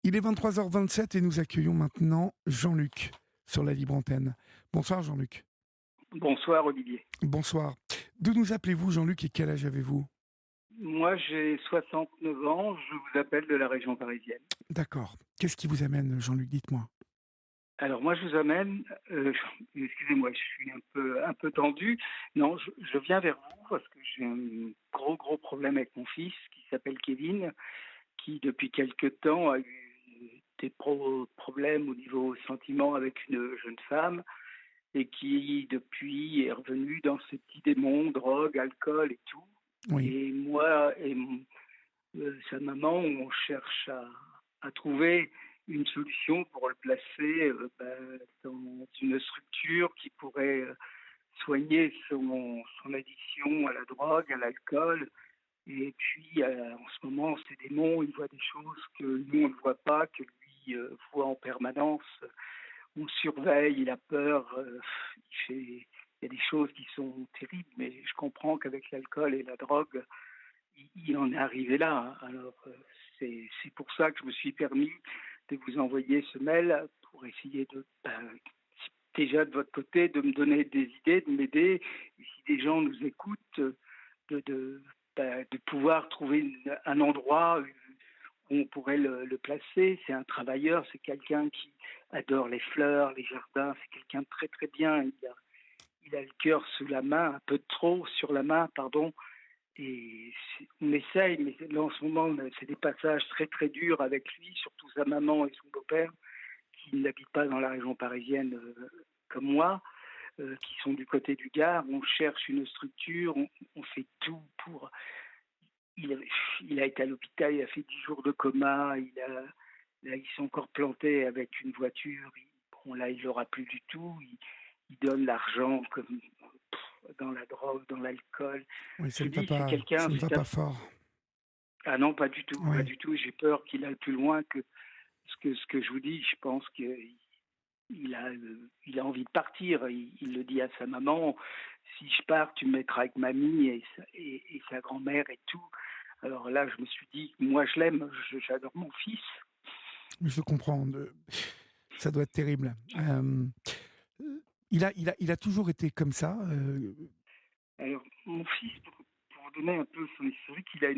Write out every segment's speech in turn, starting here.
Il est 23h27 et nous accueillons maintenant Jean-Luc sur la libre antenne. Bonsoir Jean-Luc. Bonsoir Olivier. Bonsoir. D'où nous appelez-vous Jean-Luc et quel âge avez-vous? Moi j'ai 69 ans, je vous appelle de la région parisienne. D'accord. Qu'est-ce qui vous amène Jean-Luc? Dites-moi. Alors moi je vous amène, excusez-moi, je suis un peu tendu. Non, je viens vers vous parce que j'ai un gros problème avec mon fils qui s'appelle Kevin, qui depuis quelque temps a eu des problèmes au niveau sentiment avec une jeune femme et qui depuis est revenu dans ses petits démons, drogue, alcool et tout. Oui. Et moi et sa maman, on cherche à trouver une solution pour le placer dans une structure qui pourrait soigner son addiction à la drogue, à l'alcool. Et puis, en ce moment, ces démons, il voit des choses que nous, on ne voit pas, que lui voit en permanence. On surveille, il a peur, il y a des choses qui sont terribles, mais je comprends qu'avec l'alcool et la drogue, il en est arrivé là. Alors, c'est pour ça que je me suis permis de vous envoyer ce mail pour essayer déjà de votre côté, de me donner des idées, de m'aider. Et si des gens nous écoutent, de, de, de pouvoir trouver un endroit où on pourrait le placer. C'est un travailleur, c'est quelqu'un qui adore les fleurs, les jardins, c'est quelqu'un de très très bien. Il a le cœur sous la main, un peu trop sur la main, pardon. Et on essaye, mais là en ce moment, c'est des passages très très durs avec lui, surtout sa maman et son beau-père, qui n'habitent pas dans la région parisienne comme moi, qui sont du côté du Gard. On cherche une structure, on fait tout pour. Il, il a été à l'hôpital, il a fait 10 jours de coma, là, il s'est encore planté avec une voiture. Bon, là, il l'aura plus du tout. Il donne l'argent comme dans la drogue, dans l'alcool. Oui, Je dis, c'est quelqu'un, ça ne va c'est un. pas fort. Ah non, pas du tout, pas Oui. du tout. J'ai peur qu'il aille plus loin que ce que je vous dis. Je pense qu'il a envie de partir. Il le dit à sa maman, si je pars, tu me mettras avec mamie et sa grand-mère et tout. Alors là, je me suis dit, moi je l'aime, j'adore mon fils. Je comprends. Ça doit être terrible. Il a toujours été comme ça. Alors, mon fils, pour vous donner un peu son historique, il a,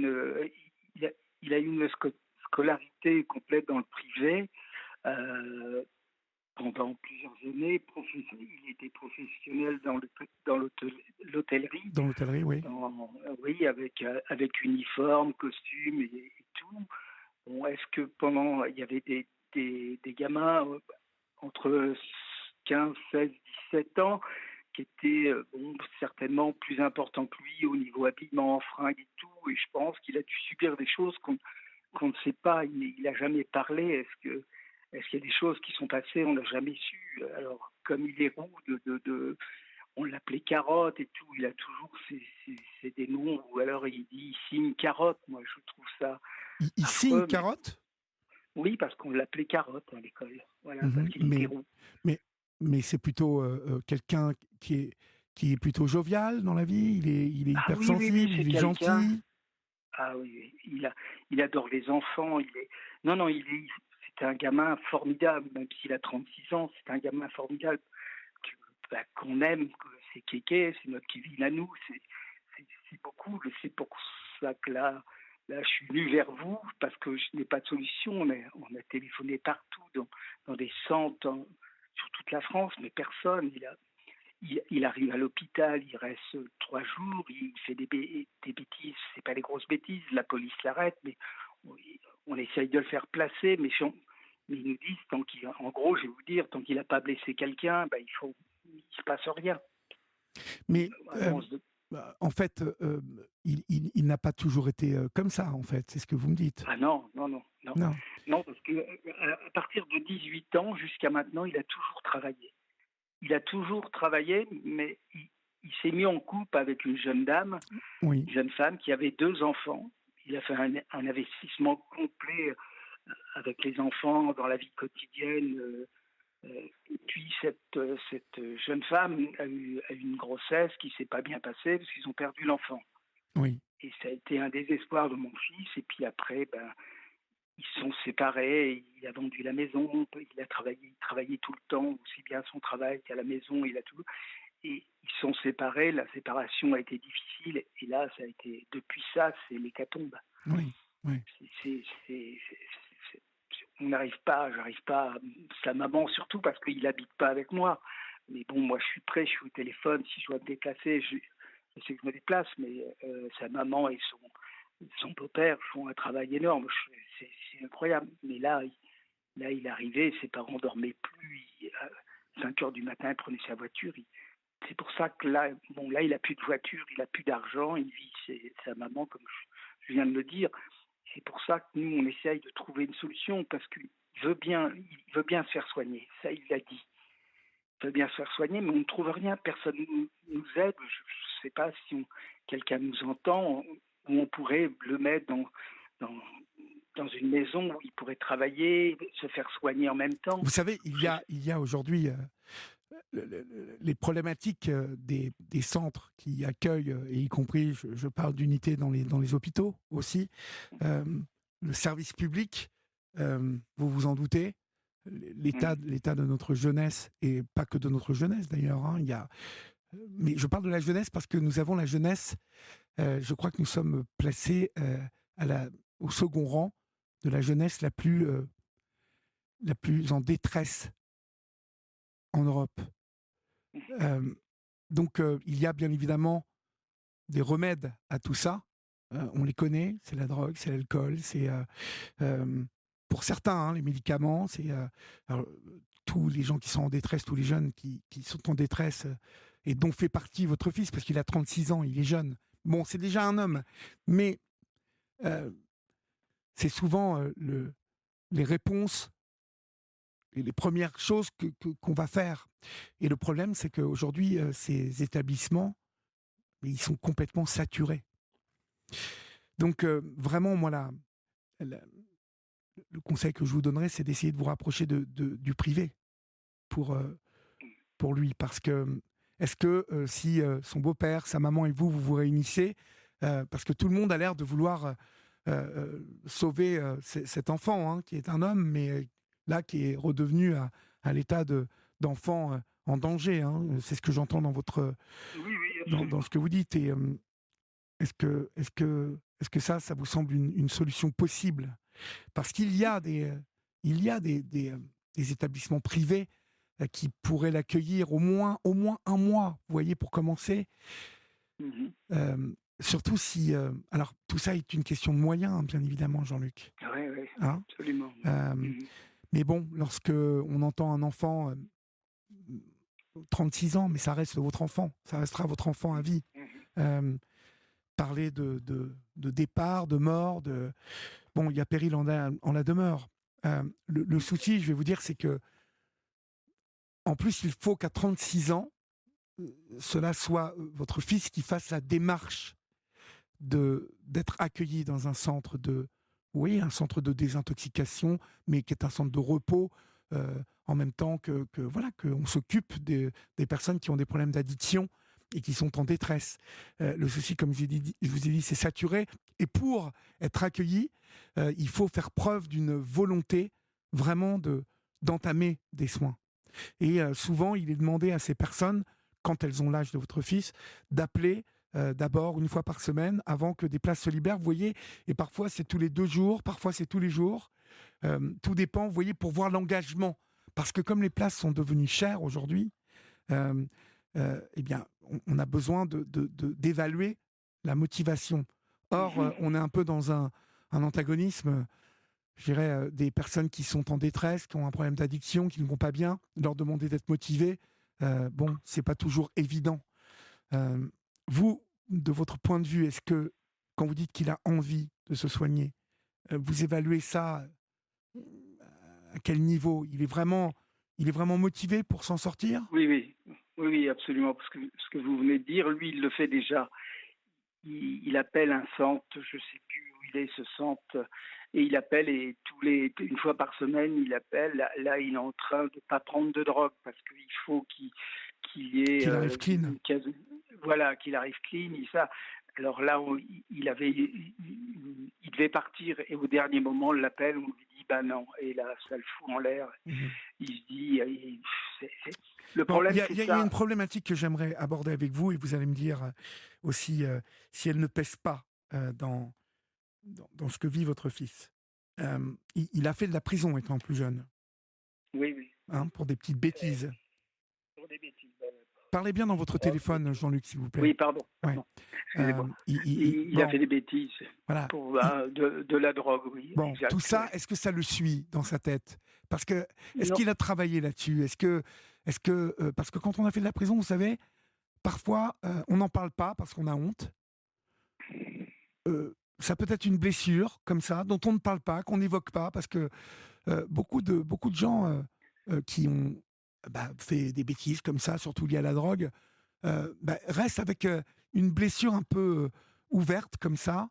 il a eu une scolarité complète dans le privé. Euh, Pendant plusieurs années, il était professionnel dans l'hôtellerie, Dans l'hôtellerie, oui. oui, avec uniforme, costume et tout. Bon, est-ce que pendant, il y avait des gamins entre 15, 16, 17 ans qui étaient bon, certainement plus importants que lui au niveau habillement, fringues et tout, et je pense qu'il a dû subir des choses qu'on ne sait pas. Il n'a jamais parlé. Est-ce qu'il y a des choses qui sont passées, on n'a jamais su. Alors, comme il est roux, on l'appelait carotte et tout, il a toujours ces démons, ou alors il dit ici une carotte. Moi, je trouve ça Il signe affreux, mais carotte. oui, parce qu'on l'appelait carotte à l'école. Voilà, parce Mhm. qu'il était roux. Mais, mais c'est plutôt quelqu'un qui est plutôt jovial dans la vie. Il est Ah oui, oui, oui, hypersensible, c'est il est quelqu'un. gentil. Ah oui, oui, il adore les enfants. Non, non, c'est un gamin formidable, même s'il a 36 ans, c'est un gamin formidable qu'on aime, que c'est Kéké, c'est notre Kevin à nous, c'est beaucoup. C'est pour ça que là, je suis venu vers vous parce que je n'ai pas de solution. On a téléphoné partout, dans des centres, sur toute la France, mais personne. Il arrive à l'hôpital, il reste 3 jours, il fait des bêtises, c'est pas des grosses bêtises, la police l'arrête, mais on, on essaye de le faire placer, mais ils nous disent, en gros, je vais vous dire, tant qu'il n'a pas blessé quelqu'un, il se passe rien. Mais Alors, en fait, il n'a pas toujours été comme ça, en fait. C'est ce que vous me dites. ah non, non, non, non, Non. non, parce que à partir de 18 ans jusqu'à maintenant, il a toujours travaillé. Il a toujours travaillé, mais il s'est mis en couple avec une jeune dame, Oui. une jeune femme qui avait 2 enfants. Il a fait un investissement complet avec les enfants dans la vie quotidienne. Et puis cette jeune femme a eu une grossesse qui s'est pas bien passée parce qu'ils ont perdu l'enfant. Oui. Et ça a été un désespoir de mon fils. Et puis après, ils sont séparés, il a vendu la maison, il travaillait tout le temps, aussi bien à son travail qu'à la maison, il a tout. Et ils sont séparés, la séparation a été difficile, et là, ça a été, depuis ça, c'est l'hécatombe. Oui, oui. On n'arrive pas, j'arrive pas, sa maman surtout parce qu'il n'habite pas avec moi. Mais bon, moi je suis prêt, je suis au téléphone, si je dois me déplacer, je sais que je me déplace, mais sa maman et son beau-père font un travail énorme, c'est incroyable. Mais là, il est arrivé, ses parents dormaient plus, à 5 heures du matin, il prenait sa voiture. C'est pour ça que là, bon, là, il n'a plus de voiture, il n'a plus d'argent, il vit chez sa maman, comme je viens de le dire. C'est pour ça que nous, on essaye de trouver une solution, parce qu'il veut bien se faire soigner, ça, il l'a dit. Il veut bien se faire soigner, mais on ne trouve rien, personne nous aide. Je ne sais pas si quelqu'un nous entend, où on pourrait le mettre dans, dans une maison où il pourrait travailler, se faire soigner en même temps. Vous savez, il y a aujourd'hui les problématiques des centres qui accueillent, et y compris, je parle d'unités dans les hôpitaux aussi, euh, le service public, vous vous en doutez, l'état de notre jeunesse, et pas que de notre jeunesse d'ailleurs, hein, mais je parle de la jeunesse parce que nous avons la jeunesse, je crois que nous sommes placés au second rang de la jeunesse la plus en détresse en Europe. Donc, il y a bien évidemment des remèdes à tout ça. On les connaît, c'est la drogue, c'est l'alcool, c'est pour certains, hein, les médicaments, alors, tous les gens qui sont en détresse, tous les jeunes qui sont en détresse, et dont fait partie votre fils, parce qu'il a 36 ans, il est jeune. Bon, c'est déjà un homme, mais euh, c'est souvent les réponses et les premières choses qu'on va faire. Et le problème, c'est qu'aujourd'hui, ces établissements, ils sont complètement saturés. Donc, vraiment, moi, le conseil que je vous donnerais, c'est d'essayer de vous rapprocher du privé pour lui. Parce que, est-ce que si son beau-père, sa maman et vous vous réunissez, parce que tout le monde a l'air de vouloir sauver cet enfant, hein, qui est un homme, mais là, qui est redevenu à l'état d'enfant en danger. Hein. C'est ce que j'entends dans Oui, dans ce que vous dites. Et est-ce que ça vous semble une solution possible? Parce qu'il y a des établissements privés qui pourraient l'accueillir au moins un mois, vous voyez, pour commencer. Surtout si... alors, tout ça est une question de moyens, hein, bien évidemment, Jean-Luc. Oui, Hein, absolument. mais bon, lorsque on entend un enfant, 36 ans, mais ça reste votre enfant, ça restera votre enfant à vie. Parler de départ, de mort, bon, il y a péril en la demeure. Le souci, je vais vous dire, c'est que en plus, il faut qu'à 36 ans, cela soit votre fils qui fasse la démarche d'être accueilli dans un centre un centre de désintoxication, mais qui est un centre de repos, en même temps qu'on s'occupe des personnes qui ont des problèmes d'addiction et qui sont en détresse. Le souci, comme je vous ai dit, c'est saturé. Et pour être accueilli, il faut faire preuve d'une volonté vraiment d'entamer des soins. Et souvent, il est demandé à ces personnes, quand elles ont l'âge de votre fils, d'appeler d'abord une fois par semaine avant que des places se libèrent. Vous voyez, et parfois c'est tous les 2 jours, parfois c'est tous les jours. Tout dépend, vous voyez, pour voir l'engagement. Parce que comme les places sont devenues chères aujourd'hui, eh bien, on a besoin d'évaluer la motivation. Or, on est un peu dans un antagonisme. Je dirais, des personnes qui sont en détresse, qui ont un problème d'addiction, qui ne vont pas bien, leur demander d'être motivés, bon, c'est pas toujours évident. Vous, de votre point de vue, est-ce que, quand vous dites qu'il a envie de se soigner, vous évaluez ça à quel niveau? Il est vraiment motivé pour s'en sortir? Oui, absolument. Parce que ce que vous venez de dire, lui, il le fait déjà. Il appelle un centre, je ne sais plus où il est, ce centre, et il appelle, et une fois par semaine, il appelle. Là, il est en train de ne pas prendre de drogue, parce qu'il faut qu'il y ait Qu'il arrive clean. voilà, qu'il arrive clean, et ça. Alors là, il devait partir et au dernier moment, on l'appelle, on lui dit bah non. Et là, ça le fout en l'air. Mmh. Il se dit, le Bon, problème, il c'est y a une ça. problématique que j'aimerais aborder avec vous et vous allez me dire, aussi, si elle ne pèse pas, dans ce que vit votre fils. Il a fait de la prison étant plus jeune, Oui, oui, hein, oui. pour des petites Euh, bêtises. pour des bêtises. Parlez bien dans votre Oh, téléphone, Jean-Luc, s'il vous plaît. oui, pardon, Ouais. pardon. Excusez-moi. Il a Bon, fait des bêtises voilà. pour de la drogue, oui, Bon, tout exact. ça, est-ce que ça le suit dans sa tête? Parce que est-ce Non. qu'il a travaillé là-dessus? Parce que quand on a fait de la prison, vous savez, parfois, on n'en parle pas parce qu'on a honte. Ça peut être une blessure comme ça, dont on ne parle pas, qu'on n'évoque pas, parce que beaucoup de gens qui ont fait des bêtises comme ça, surtout liées à la drogue, restent avec une blessure un peu ouverte comme ça,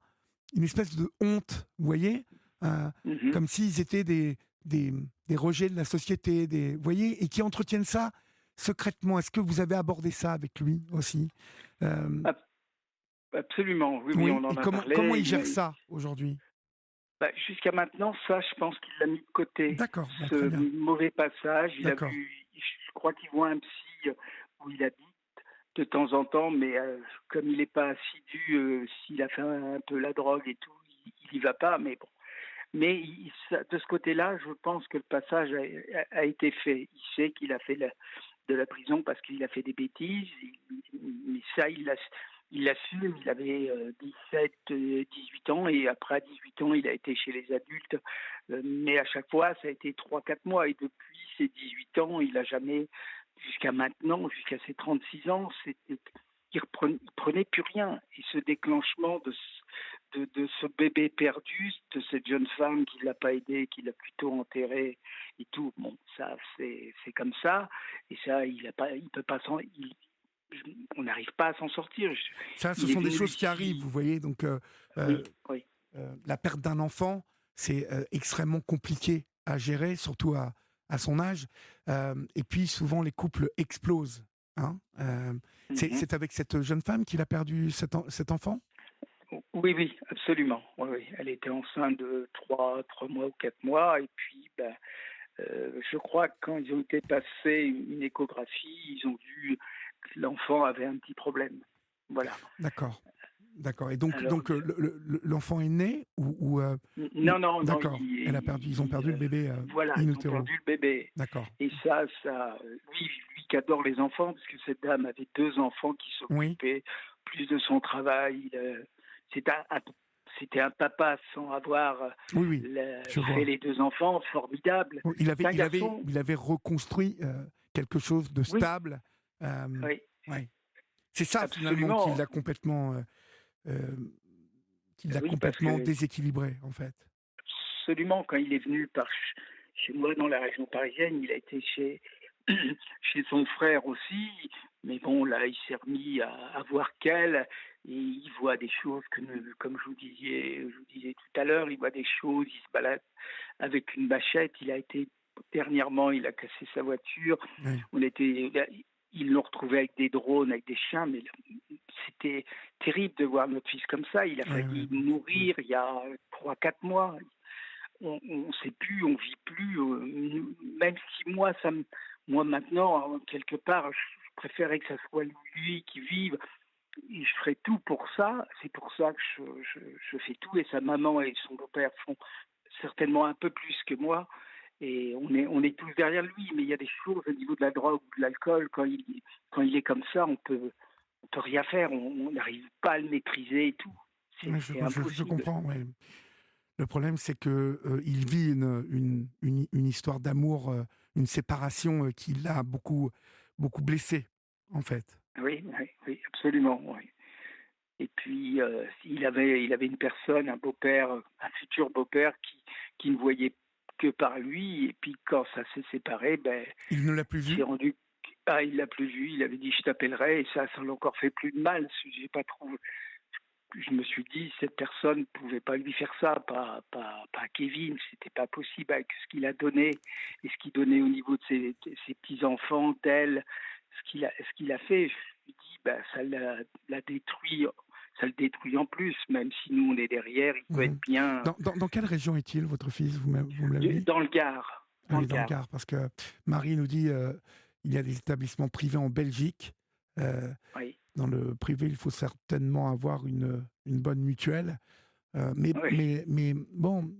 une espèce de honte, vous voyez. Euh, Mhm. Comme s'ils étaient des, des rejets de la société, vous voyez, et qui entretiennent ça secrètement. Est-ce que vous avez abordé ça avec lui aussi? Euh, Ab- Absolument, oui, oui, oui, on et en a comment parlé. il gère ça aujourd'hui? Jusqu'à maintenant, ça, je pense qu'il l'a mis de côté. D'accord, bon, très Ce bien, mauvais passage, d'accord. je crois qu'il voit un psy où il habite de temps en temps, mais comme il n'est pas assidu, s'il a fait un peu la drogue et tout, il y va pas. Mais bon, mais de ce côté-là, je pense que le passage a été fait. Il sait qu'il a fait de la prison parce qu'il a fait des bêtises. Mais ça, il l'assume. Il avait 17, 18 ans et après à 18 ans, il a été chez les adultes. Mais à chaque fois, ça a été 3, 4 mois. Et depuis ses 18 ans, il n'a jamais, jusqu'à maintenant, jusqu'à ses 36 ans, il prenait plus rien. Et ce déclenchement de ce bébé perdu, de cette jeune femme qui l'a pas aidé, qui l'a plutôt enterré et tout. Bon, ça, c'est comme ça. Et ça, il peut pas on n'arrive pas à s'en sortir. Ça, ce Il est sont des venu choses qui arrivent, vous ici. voyez. Donc, Oui, oui, la perte d'un enfant, c'est extrêmement compliqué à gérer, surtout à son âge. Et puis, souvent, les couples explosent. Hein. mhm. C'est avec cette jeune femme qu'il a perdu cet enfant? Oui, oui, absolument. Oui, oui. Elle était enceinte de 3 mois ou 4 mois. Et puis, je crois que quand ils ont été passés une échographie, ils ont vu que l'enfant avait un petit problème. Voilà. D'accord. D'accord. Et Alors, l'enfant est né non, non, non, ils ont perdu le bébé voilà, in ils ont utero. perdu le bébé. D'accord. Et lui qui adore les enfants, parce que cette dame avait 2 enfants qui Oui, s'occupaient plus de son travail. C'était c'était un papa sans avoir oui, oui, je fait vois. les 2 enfants, formidable. Bon, C'est un garçon, il avait reconstruit quelque chose de oui, stable. oui, Ouais. C'est ça finalement absolument. euh, qui l'a Oui, parce complètement que déséquilibré en fait. absolument, quand il est venu chez moi dans la région parisienne, il a été chez son frère aussi. Mais bon, là, il s'est remis à voir qu'elle. Et il voit des choses comme je vous disais tout à l'heure, il voit des choses, il se balade avec une bâchette. Dernièrement, il a cassé sa voiture. Oui, Ils l'ont retrouvé avec des drones, avec des chiens, mais c'était terrible de voir notre fils comme ça. Il a oui, oui, failli oui, oui. mourir il y a 3, 4 mois. On ne sait plus, on vit plus. Même si moi maintenant, quelque part, je préférais que ça soit lui qui vive. Et je ferai tout pour ça. C'est pour ça que je fais tout. Et sa maman et son beau-père font certainement un peu plus que moi. Et on est tous derrière lui. Mais il y a des choses au niveau de la drogue ou de l'alcool, quand il est comme ça, on peut rien faire. On n'arrive pas à le maîtriser et tout. Oui, C'est je impossible. comprends. Oui. Le problème, c'est que il vit une histoire d'amour, une séparation qui l'a beaucoup blessé, en fait. Oui, oui, oui, absolument. Oui. Et puis, il avait une personne, un beau-père, un futur beau-père qui ne voyait que par lui. Et puis, quand ça s'est séparé, Il ne l'a plus il s'est vu? rendu. Ah, il l'a plus vu. Il avait dit, je t'appellerai. Et ça l'a encore fait plus de mal. J'ai pas trouvé. Je me suis dit, cette personne ne pouvait pas lui faire ça, pas Kevin. C'était pas possible avec ce qu'il a donné et ce qu'il donnait au niveau de ses petits-enfants, d'elle, ce qu'il a fait. Je me suis dit, ça l'a détruit ça le détruit en plus, même si nous on est derrière, il peut Mmh. être bien Dans quelle région est-il, votre fils? Vous me l'avez dit? dans le Gard, Ah, dans il le est dans le Gard. Gard, parce que Marie nous dit, il y a des établissements privés en Belgique. Heu, Oui, dans le privé, il faut certainement avoir une bonne mutuelle. Mais oui, mais mais bon,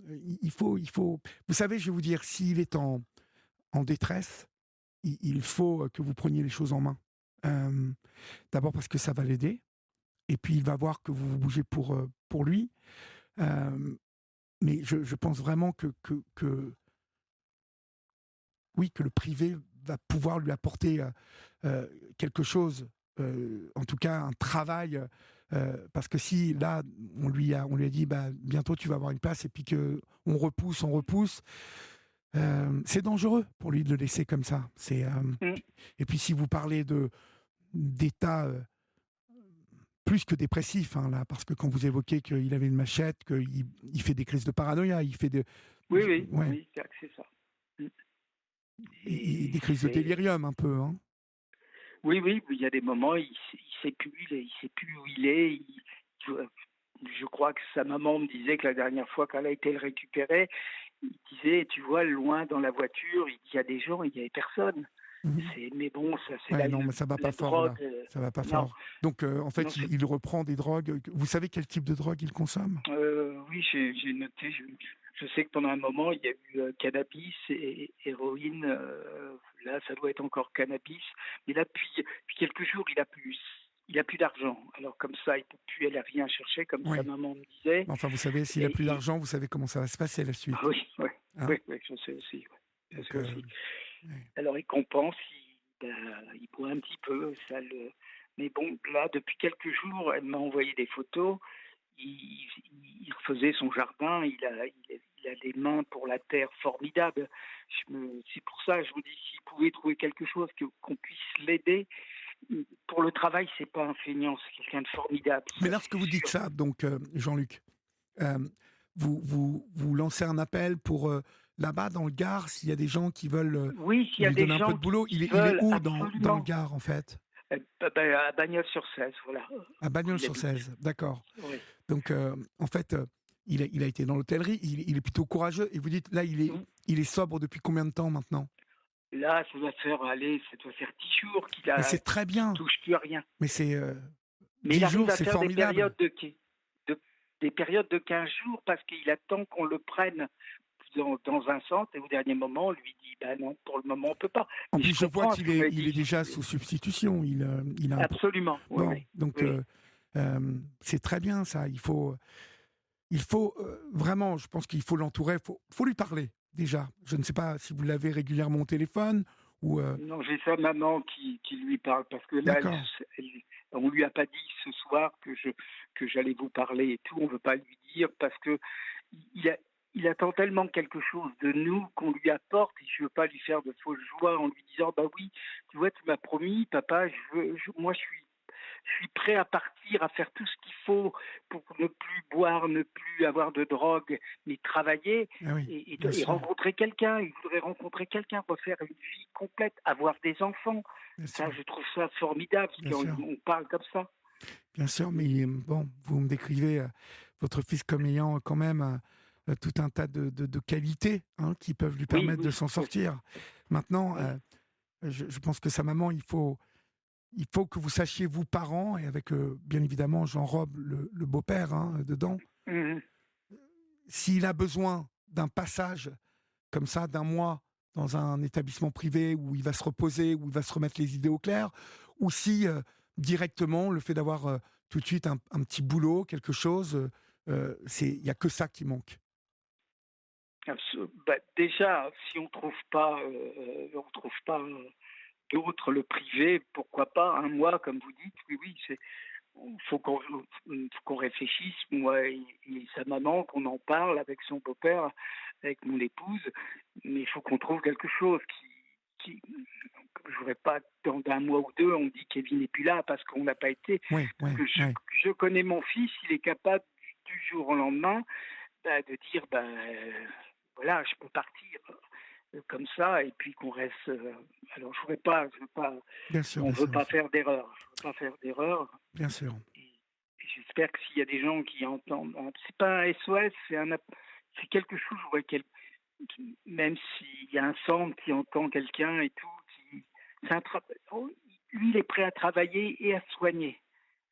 il faut vous savez, je vais vous dire, s'il est en détresse, il faut que vous preniez les choses en main. Hem, D'abord parce que ça va l'aider, et puis il va voir que vous vous bougez pour lui. Hem, mais je pense vraiment que oui, que le privé va pouvoir lui apporter, quelque chose, en tout cas un travail, parce que si là, on lui a dit: «Bah, bientôt tu vas avoir une place», et puis qu'on repousse, c'est dangereux pour lui de le laisser comme ça. mmh, Et puis si vous parlez d'état, plus que dépressif, hein, là, parce que quand vous évoquez qu'il avait une machette, qu'il fait des crises de paranoïa, il fait oui, oui, ouais, oui, c'est ça. Mmh des et crises de c'est délirium un peu, hein? oui, oui, il y a des moments, il sait plus, il sait plus où il est. Je crois que sa maman me disait que la dernière fois qu'elle a été le récupérer, il disait: «Tu vois, loin dans la voiture», il dit: «Il y a des gens, il y avait personne». Mmh. Mais bon, ça, c'est Ouais, non, mais ça va pas la fort drogue, là, ça va pas non, fort. Donc en non, fait, c'est il reprend des drogues, vous savez quel type de drogue il consomme? oui, j'ai noté, je sais que pendant un moment, il y a eu, cannabis et héroïne, là, ça doit être encore cannabis. Mais là, depuis quelques jours, il a plus d'argent. Alors comme ça, il peut plus aller rien chercher, comme sa Oui. maman me disait. Enfin, vous savez, s'il a plus Et d'argent, vous savez comment ça va se passer la ah suite, oui, ouais, hein? oui, oui, je sais aussi, ouais, je Donc sais aussi. ouais. Alors il compense, il boit un petit peu, ça le mais bon, là, depuis quelques jours, elle m'a envoyé des photos. Il refaisait son jardin, il a les mains pour la terre formidables. C'est pour ça, je vous dis, s'il pouvait trouver quelque chose qu'on puisse l'aider. Pour le travail, c'est pas un feignant, c'est quelqu'un de formidable, Mais ça lorsque c'est vous dites sûr. ça, donc Jean-Luc, vous lancez un appel pour, là-bas dans le Gard, s'il y a des gens qui veulent, Oui, s'il y a lui des donner un peu gens de boulot. qui Il est veulent où dans le absolument, Gard, en fait? à Bagnols-sur-Cèze, voilà, À où il habite. Bagnols-sur-Cèze, d'accord. Oui. Donc, en fait, il a été dans l'hôtellerie, il est plutôt courageux, et vous dites là, Mmh. il est sobre depuis combien de temps maintenant? Là, ça doit faire 10 jours Mais c'est très qu'il bien, touche plus à rien. mais c'est, Mais il 10 arrive jours, à c'est faire formidable. de des périodes de 15 jours parce qu'il attend qu'on le prenne dans un centre et au dernier moment, on lui dit: «Bah non, pour le moment, on peut pas». En Mais plus, je je vois comprends ce qu'il que vous est m'avez il est dit. déjà sous substitution, il a un pro Absolument, oui, bon, oui. donc Oui, c'est très bien ça. Il faut, vraiment, je pense qu'il faut l'entourer, faut lui parler, déjà. Je ne sais pas si vous l'avez régulièrement au téléphone ou non, j'ai sa maman qui lui parle parce que là, d'accord. on lui a pas dit ce soir que j'allais vous parler et tout. On veut pas lui dire parce que il a il attend tellement quelque chose de nous qu'on lui apporte et je veux pas lui faire de fausses joies en lui disant: «Bah oui, tu vois, tu m'as promis papa, moi je suis prêt à partir, à faire tout ce qu'il faut pour ne plus boire, ne plus avoir de drogue, mais travailler Ah oui, bien et sûr, rencontrer quelqu'un. Il voudrait rencontrer quelqu'un, refaire une vie complète, avoir des enfants. bien Ça, sûr, je trouve ça formidable, bien parce sûr, qu'on parle comme ça. bien sûr, mais bon, vous me décrivez, votre fils comme ayant quand même, tout un tas de qualités, hein, qui peuvent lui Oui, permettre de oui, s'en oui, sortir. Maintenant, oui. je pense que sa maman, il faut que vous sachiez, vous parents, et avec, bien évidemment Jean-Rob, le beau-père, hein, dedans, Mhm. s'il a besoin d'un passage comme ça, d'un mois, dans un établissement privé où il va se reposer, où il va se remettre les idées au clair, ou si, directement, le fait d'avoir, tout de suite un petit boulot, quelque chose, il y a que ça qui manque. Bah, déjà, si on trouve pas d'autres, le privé, pourquoi pas un mois, comme vous dites. Oui, oui, faut qu'on réfléchisse, moi et sa maman, qu'on en parle avec son beau-père, avec mon épouse, mais il faut qu'on trouve quelque chose qui je voudrais pas dans un mois ou deux, on dit Kevin n'est plus là parce qu'on n'a pas été, Oui, parce oui, que oui, je connais mon fils, il est capable du jour au lendemain, bah, de dire, bah, voilà, je peux partir comme ça et puis qu'on reste. Alors je veux pas, bien sûr, on bien veut sûr, bien pas sûr. faire d'erreur. Je veux pas faire d'erreur. Bien sûr. Et, et j'espère que s'il y a des gens qui entendent, c'est pas un SOS, c'est quelque chose, même s'il y a un centre qui entend quelqu'un et tout, c'est lui, il est prêt à travailler et à se soigner.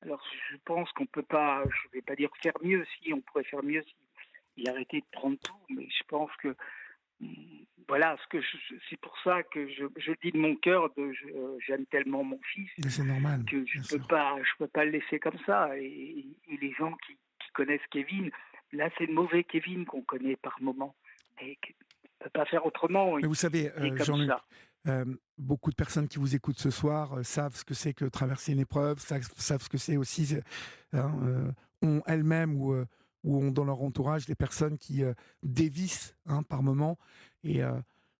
Alors, je pense qu'on peut pas, je vais pas dire faire mieux, si on pourrait faire mieux, si il arrêtait de prendre tout, mais je pense que voilà, c'est pour ça que je dis de mon cœur, j'aime tellement mon fils Mais c'est normal, que bien sûr. je peux pas le laisser comme ça. Et les gens qui connaissent Kevin, là, c'est le mauvais Kevin qu'on connaît par moment, et qu'on ne peut pas faire autrement. Mais vous savez, Il est comme Jean-Luc, ça. beaucoup de personnes qui vous écoutent ce soir savent ce que c'est que traverser une épreuve, savent ce que c'est aussi, hein, ont elles-mêmes ou ont dans leur entourage des personnes qui dévissent, hein, par moment. Et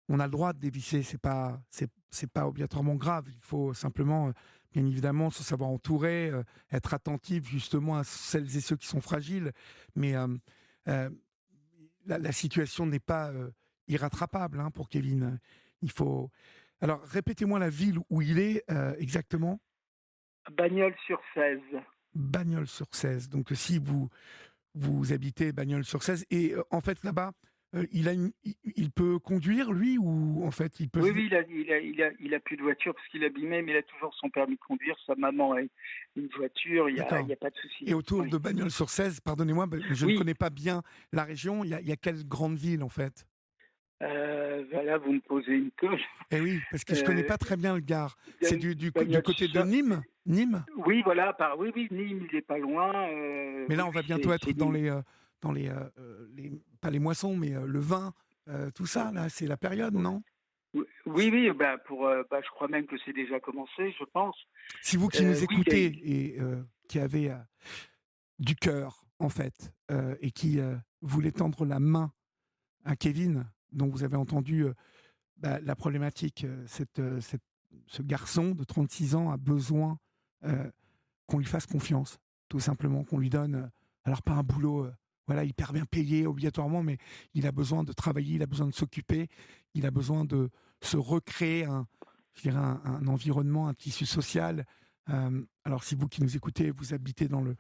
on a le droit de dévisser, c'est pas obligatoirement grave. Il faut simplement, bien évidemment, se savoir entourer, être attentif justement à celles et ceux qui sont fragiles. Mais euh, la situation n'est pas irrattrapable, hein, pour Kevin. Il faut. Alors, répétez-moi la ville où il est exactement. Bagnols-sur-Cèze. Bagnols-sur-Cèze. Donc, si vous habitez Bagnols-sur-Cèze, et en fait là-bas, il peut conduire lui, ou en fait il peut. Oui, oui, il a plus de voiture parce qu'il est abîmé, mais il a toujours son permis de conduire. Sa maman a une voiture, D'accord. il y a pas de souci. Et autour Oui. de Bagnols-sur-Cèze, pardonnez-moi, je ne Oui, connais pas bien la région. Il y a quelle grande ville en fait? voilà, vous me posez une colle. Eh oui, parce que je connais Euh, pas très bien le Gard. C'est du Bagnols côté de sur- Nîmes, Nîmes. Oui, voilà, oui, oui, Nîmes, il est pas loin. Mais là, Oui, on va oui, bientôt être c'est dans Nîmes. pas les moissons, mais le vin, tout ça. Là, c'est la période, non? Oui, oui, oui, je crois même que c'est déjà commencé, je pense. Si vous qui nous Oui, écoutez et qui avez du cœur, en fait, et qui voulez tendre la main à Kevin, dont vous avez entendu la problématique, ce garçon de 36 ans a besoin euh, qu'on lui fasse confiance, tout simplement, qu'on lui donne, alors pas un boulot, voilà, hyper bien payé obligatoirement, mais il a besoin de travailler, il a besoin de s'occuper, il a besoin de se recréer je dirais un environnement, un tissu social. Alors si vous qui nous écoutez, vous habitez dans le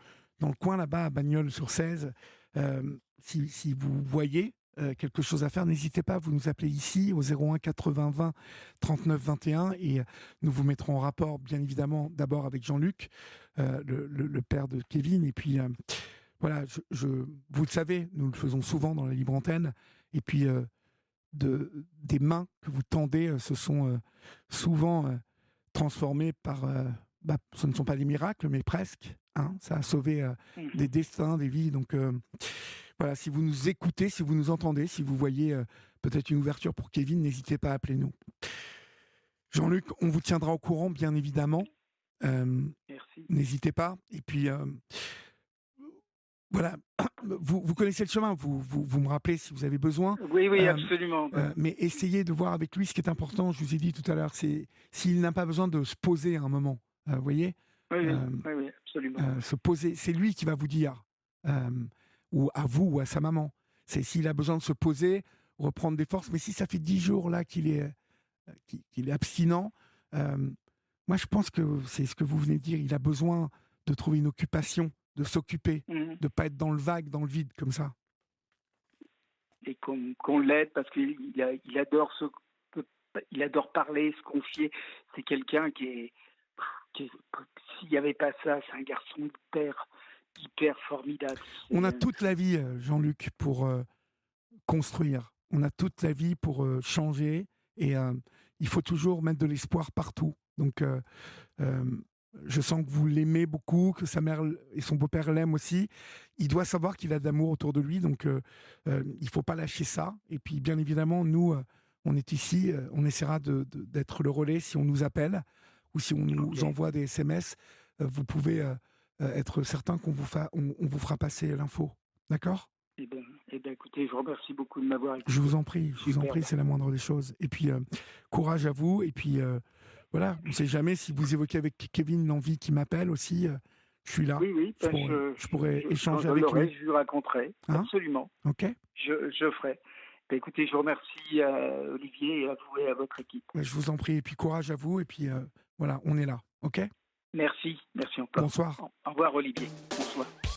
coin là-bas, à Bagnols-sur-Cèze, si vous voyez quelque chose à faire, n'hésitez pas, vous nous appelez ici au 01 80 20 39 21 et nous vous mettrons en rapport, bien évidemment, d'abord avec Jean-Luc, le père de Kevin. Et puis, voilà, vous le savez, nous le faisons souvent dans la libre antenne. Et puis, des mains que vous tendez se sont souvent transformées par. Ce ne sont pas des miracles, mais presque. Hein, ça a sauvé des Mhm. destins, des vies. Donc, voilà, si vous nous écoutez, si vous nous entendez, si vous voyez peut-être une ouverture pour Kevin, n'hésitez pas à appeler nous. Jean-Luc, on vous tiendra au courant, bien évidemment. Euh, Merci. N'hésitez pas. Et puis, voilà, vous connaissez le chemin, vous me rappelez si vous avez besoin. Oui, oui, Euh, absolument. mais essayez de voir avec lui ce qui est important. Je vous ai dit tout à l'heure, c'est s'il n'a pas besoin de se poser à un moment. Vous voyez, Oui, oui, euh, oui, oui, absolument. se poser, c'est lui qui va vous dire, ou à vous ou à sa maman. C'est s'il a besoin de se poser, reprendre des forces. Mais si ça fait 10 jours là qu'il est abstinent, moi je pense que c'est ce que vous venez de dire. Il a besoin de trouver une occupation, de s'occuper, Mhm. de pas être dans le vague, dans le vide comme ça. Et qu'on l'aide parce il adore il adore parler, se confier. C'est quelqu'un qui est- s'il n'y avait pas ça, c'est un garçon hyper formidable. On a toute la vie, Jean-Luc, pour construire. On a toute la vie pour changer. Et il faut toujours mettre de l'espoir partout. Donc, euh, je sens que vous l'aimez beaucoup, que sa mère et son beau-père l'aiment aussi. Il doit savoir qu'il a d'amour autour de lui. Donc, il ne faut pas lâcher ça. Et puis, bien évidemment, nous, on est ici. On essaiera d'être le relais si on nous appelle ou si on nous Ok. envoie des SMS. Vous pouvez être certain on vous fera passer l'info. D'accord? Écoutez, je vous remercie beaucoup de m'avoir écouté. Je vous en prie, Superbe. c'est la moindre des choses. Et puis, courage à vous. Et puis, voilà, on ne sait jamais si vous évoquez avec Kevin l'envie qui m'appelle aussi. Je suis là. Oui, oui, Je pourrais quand échanger je avec l'aurai, lui. je lui raconterai. Hein? Absolument. Ok? Je ferai. Écoutez, je vous remercie, Olivier, et à vous et à votre équipe. Ouais, je vous en prie. Et puis, courage à vous. Et puis, voilà, on est là. Ok? Merci, merci encore. Bonsoir. Au revoir, Olivier. Bonsoir.